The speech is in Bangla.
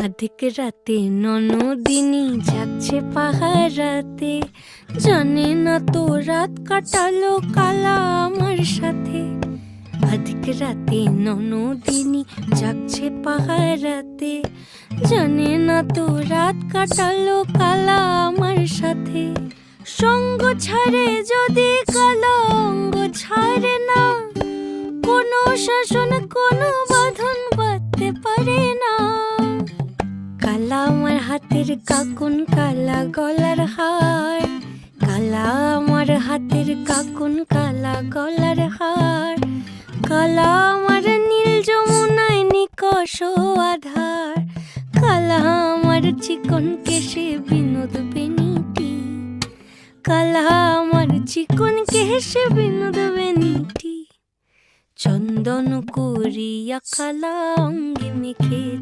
আধিক রাতে ননদিনী যাচ্ছে পাহারাতে, জানে না তো রাত কাটালো কালা আমার সাথে। আধিক রাতে ননদিনী যাচ্ছে পাহারাতে, জানে না তো রাত কাটালো কালা আমার সাথে। সঙ্গ ছাড়ে যদি কালা অঙ্গ ছাড়ে না, কোনো শাসন কোনো বাঁধন বাঁধতে পারে না। কালা আমার হাতের কাকুন কালা গলার হার, কালা আমার হাতের কাকুন কালা গলার হার, কালা আমার নীল যমুনায় নিকষ আধার, কালা আমার চিকন কেশে বিনোদ বেনিটি, কালা আমার চিকন কেশে বিনোদ বেনিটি। চন্দন করিয়া কালা অঙ্গে মেখেছে